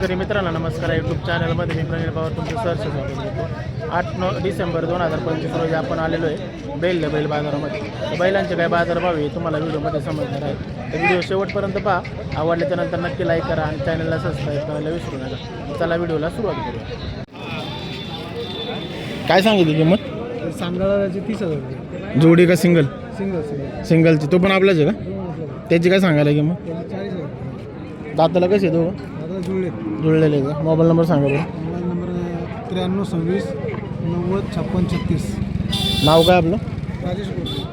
तरी मित्रांनो नमस्कार. यूट्यूब चॅनलमध्ये मी प्रवीण पवार तुमचं सहर्ष स्वागत करतो. 8 डिसेंबर 2025 रोजी आपण आलेलो आहे बैल बाजारामध्ये. बैलांचे काय बाजारभाव आहे तुम्हाला व्हिडिओमध्ये समजणार आहे. तर व्हिडिओ शेवटपर्यंत पहा. आवडल्याच्यानंतर नक्की लाईक करा आणि चॅनलला सबस्क्राईब करायला विसरू नका. चला व्हिडिओला सुरुवात करूया. काय सांगितली किंमत? सांगायची 30,000 जोडी का सिंगल? सिंगलची. तो पण आपलाच आहे का? त्याची काय सांगायला किंमत? 40,000 दाताला कसे आहे दोघं? जुळलेले आहे का? मोबाईल नंबर सांगा बरं. Mobile number 93 26 90 56 36. नाव काय आपलं? राजेश गोरे.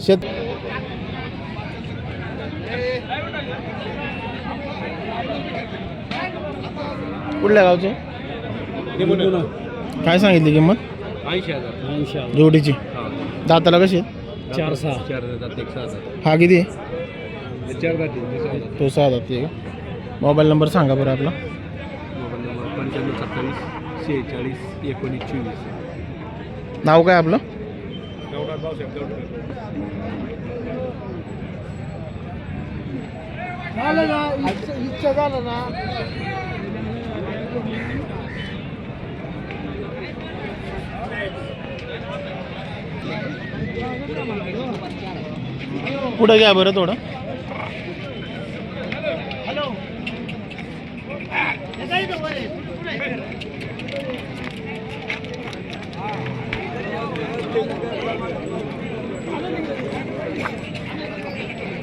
शेत कुठल्या गावचे? काय सांगितली किंमत? 80,000. जोडीची. दाताला कशी आहेत? 4-6. हा किती आहे? 4 तो 6 दाती आहे का? मोबाईल नंबर सांगा बरं आपला. Mobile number 95 27 46 19 24. नाव काय आपलं? झालं ना, इच्छा झालं ना. पुढे घ्या बरं थोडं.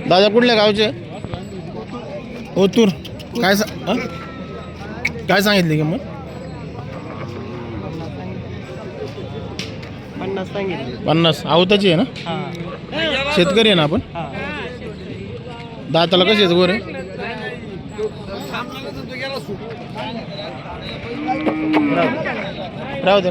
दादा कुठल्या गावचे? ओतूर. काय काय सांगितली किंमत? 50 सांगितले. 50. आवताची आहे ना? शेतकरी आहे ना आपण? दाताला कशी आहेत गोरे? राहू दे.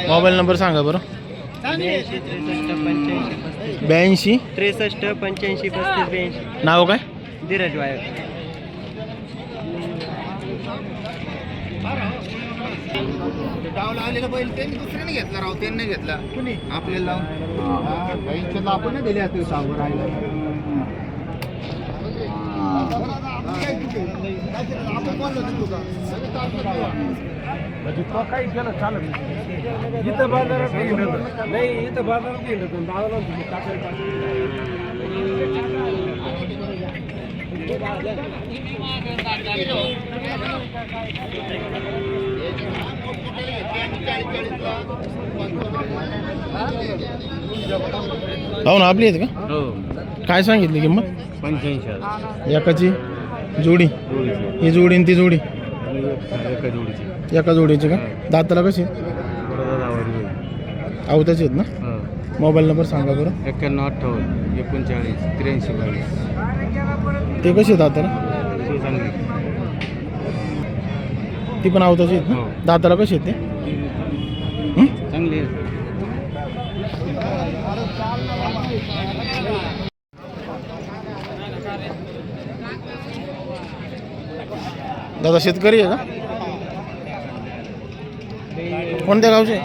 मोबाईल नंबर सांगा बरं. 82 63 85 35 82. नाव काय? धीरज वायर. गावला आलेला बैल त्यांनी दुसऱ्याने घेतला राव. त्यांनी घेतला कुणी आपल्याला गाईच्या आपण नाही दिले असते सावर आहे. काही केलं चालत इथं बाजारात नाही. इथं बाजारात गेलं पण हो ना आपली आहेत का? हो. काय सांगितली किंमत? 85,000. एकाची जोडी? ही जोडी आणि ती जोडी एका जोडीची का? दाताला कशी? आवताची आहेत ना? मोबाईल नंबर सांगा बरं. 91 58 39 83 22. ते कशी दाताला? ती पण आवताची आहेत ना? दाताला कशी आहेत ते? चांगली. दादा शेतकरी आहे का? कोणत्या गावचे?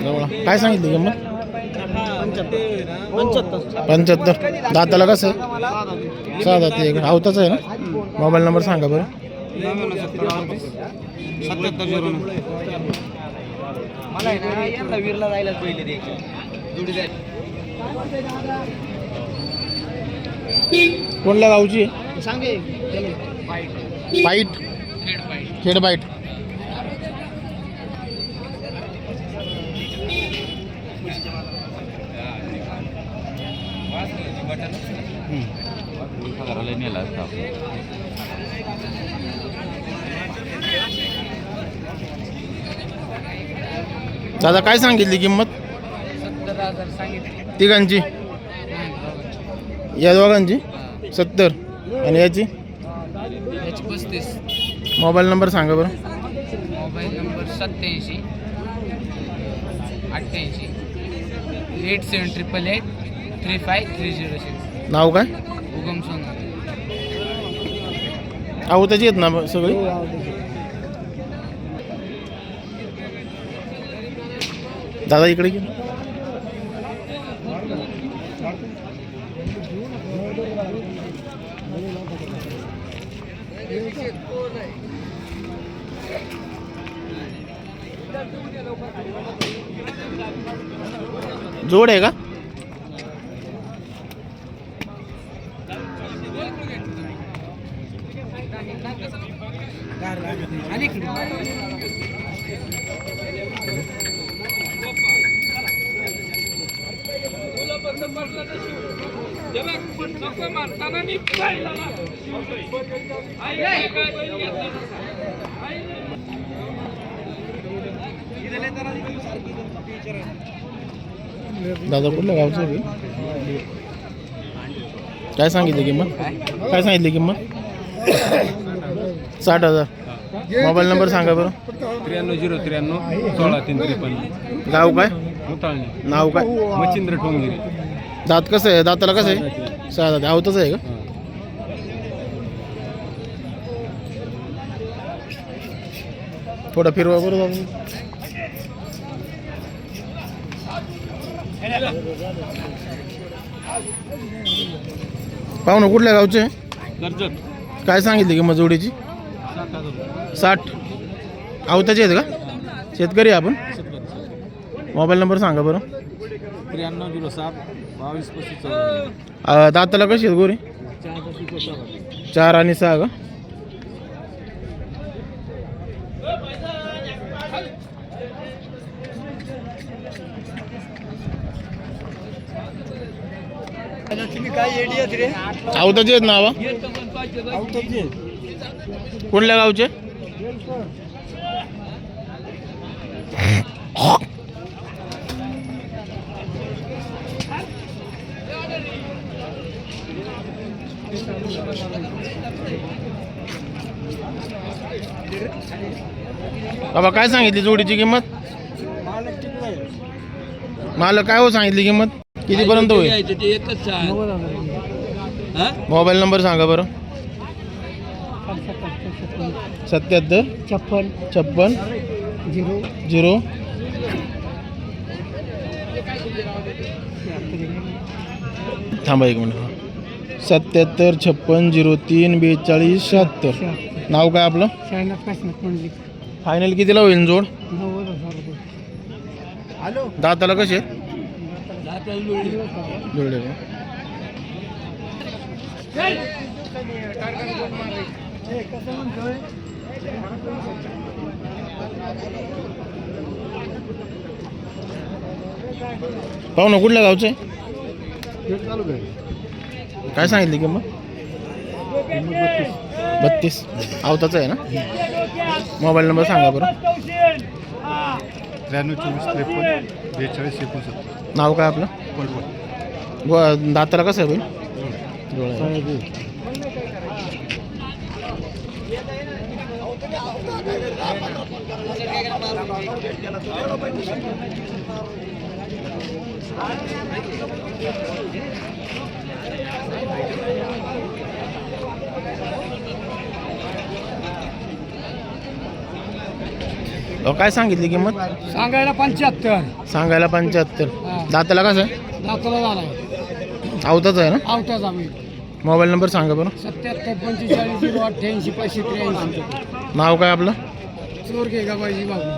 जवळ. काय सांगितली किंमत? 75. दाताला कसं आहे? 6 दाती आहे का? आवताच आहे ना? मोबाईल नंबर सांगा बरं. 77 मला वीरला जायलाच पहिले कोणत्या गावची आहे? सांगे पाईट. खेड बाईट. दादा काय सांगितली किंमत? 70,000 सांगितली. तिघांची? या दोघांची 70 आणि याची? 35. मोबाईल नंबर सांगा बरं. Mobile number 87 88 8788 35 306. नाव काय? उगम संघ अहो त्याची आहेत ना सगळी. दादा इकडे घे. जोड आहे का? दादा कुठल्या गावचं आहे? काय सांगितली किंमत? काय सांगितली किंमत? 60,000. मोबाईल नंबर सांगा बरं. 93 16 गाव काय? मुताळणी नाव काय? मच्छिंद्र ठोंगिरे. दात कसं आहे? दाताला कसं आहे? 6 दात. आवतच आहे का? थोडा फिरवा बरं जाऊ. पाहू ना कुठल्या गावचे? कर्जत. काय सांगितली किंमत जोडीची? 60. आवताचे आहेत का? शेतकरी आहे आपण. मोबाईल नंबर सांगा बरं. 9307 22 दाताला कशी आहेत गोरी? 4 आणि 6 का? आवताचे आहेत नावा? कुठल्या गावचे? बाबा काय सांगितली जोडीची किंमत? मालक काय हो सांगितली किंमत? कितीपर्यंत होईल? मोबाईल नंबर सांगा बरं. 77 56 0 थांबा एक मिनिट. 77 56 03 42 76. नाव काय आपलं? फायनल कितीला होईल जोड? दाताला कसे? जोडले का? पाहू ना कुठल्या गावचे? काय सांगितली किंमत? 32. आवताचं आहे ना? मोबाईल नंबर सांगा बरं. 93 24 53 42 69. नाव काय आपलं? दाताला कसं आहे भाई? काय सांगितली किंमत? सांगायला 75. सांगायला 75. दाताला कसं आहे? दाखला झाला आवताच आहे ना? आवताच आम्ही. मोबाईल नंबर सांगा बरं. 77 45 088 583. नाव काय आपलं? चोर घे का पाहिजे बाबू.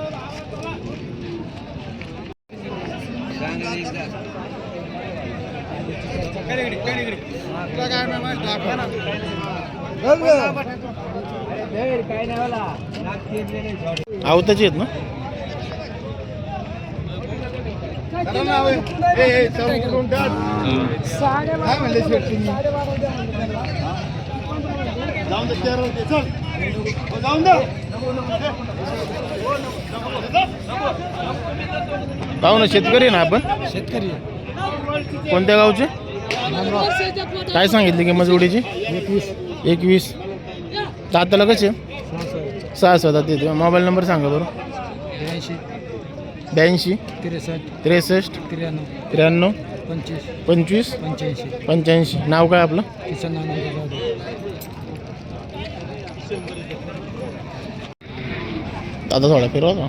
आवताची आहेत ना? पाहू ना शेतकरी ना आपण. शेतकरी कोणत्या गावचे? काय सांगितली किंमत जोडीची? 21. दाताला कसे? 6 दात येते. मोबाईल नंबर सांगा बरं. 82 82 63 63 93 93 25 25 85 85. नाव काय आपलं? किसन आनंद जाधव. दादा थोडा फिरवा का?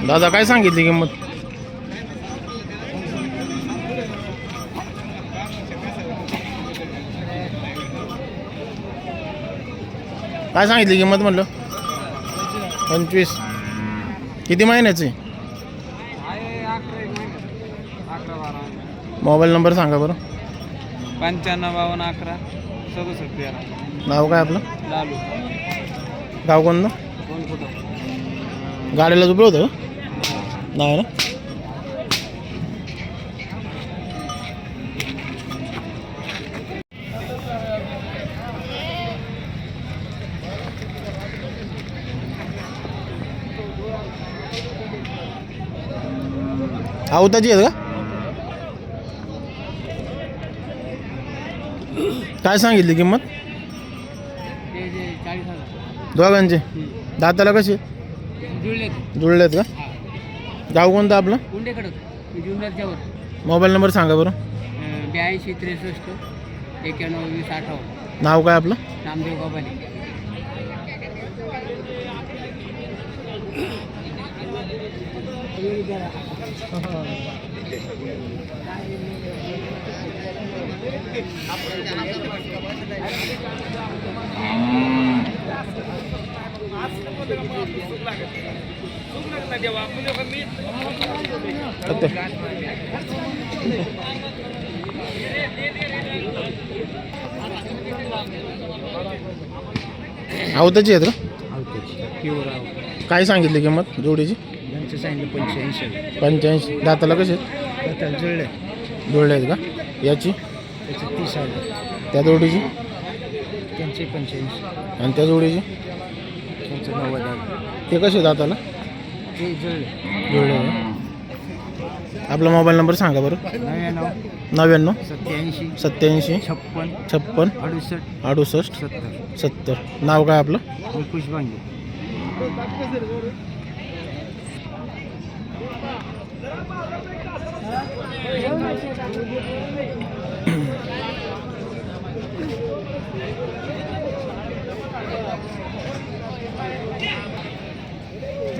दादा काय सांगितली किंमत? काय सांगितली किंमत म्हणलं? 25. किती महिन्याची? मोबाईल नंबर सांगा बरं. 95 11 67 13. नाव काय आपलं? लालू गाव कोणतं? कोण कुठं? गाडीला झुपलं होतं? नाही ना. आवताची आहेत का? काय सांगितली किंमत? ते 40,000 दोघांचे दाताला कसे जुळले जुळलेत का? गाव कोणतं आपलं? कुंडेकडं जुन्नरच्यावर. मोबाईल नंबर सांगा बरं. 82 63 91 20 58. नाव काय आपलं? नामदेव बाबाले. आवताची आहेत का? प्युअर काय सांगितली किंमत जोडीची? यांचं सांगितलं 85. 85. दाताला कसे आहेत? त्याला जुळले जुळले आहेत का? याची त्याचे 30,000. त्या जोडीची त्यांचे 85. आणि त्या जोडीची त्यांचं 90,000. ते कसे दाताला ते जुळले. जुळले आहे का? आपला मोबाईल नंबर सांगा बरं. 99 99 87 87 56 56 68 68 70. 70. नाव काय आपलं? अंकुश बांगे.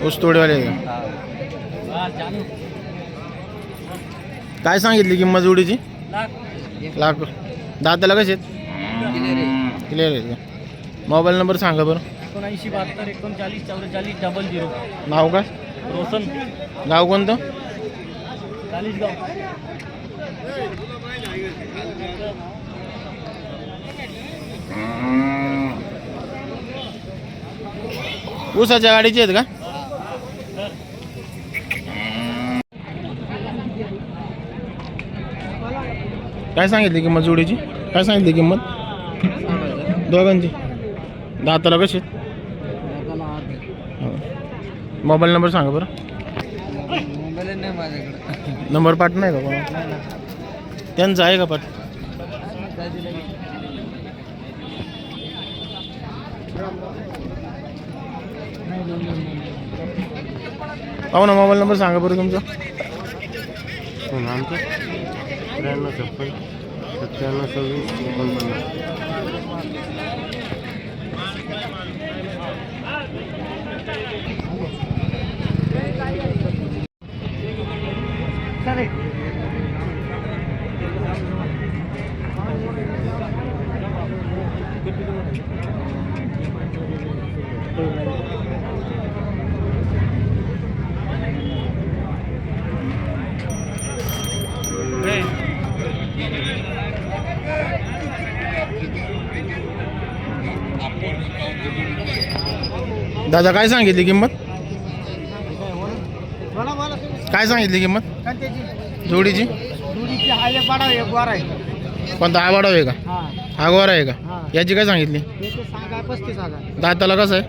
ऊसतोडीवाले आहे का? काय सांगितली किंमत जोडीची? लाख. दाताला कसे आहेत? क्लिअर आहेत का? मोबाईल नंबर सांगा बरं. 79 72 39 44 00. नाव काय? रोशन गाव कोणतं? चाळीसगाव. ऊसाच्या गाडीची आहेत का? काय सांगितली किंमत जोडीची? काय सांगितली किंमत? दोघांची. दाताला कशी आहेत? मोबाईल नंबर सांगा बरं. मोबाईल नाही माझ्याकडे. नंबर पाठ नाही का कोणा? त्यांचा आहे का पाठ? पाहू ना, मोबाईल नंबर सांगा बरं तुमचा. 93 56 97 26 49. दादा काय सांगितली किंमत? काय सांगितली किंमत जोडीची? कोणता हा वाढव आहे का? हा गोरा आहे का? याची काय सांगितली? 35,000. दाताला कसं आहे?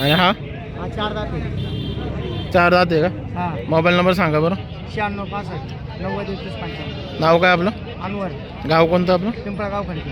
आणि हा 4 दात. 4 दात आहे का? मोबाईल नंबर सांगा बरं. 96 65 90 31 55. नाव काय आपलं? अनवर गाव कोणतं आपलं? पिंपळगाव खडकी.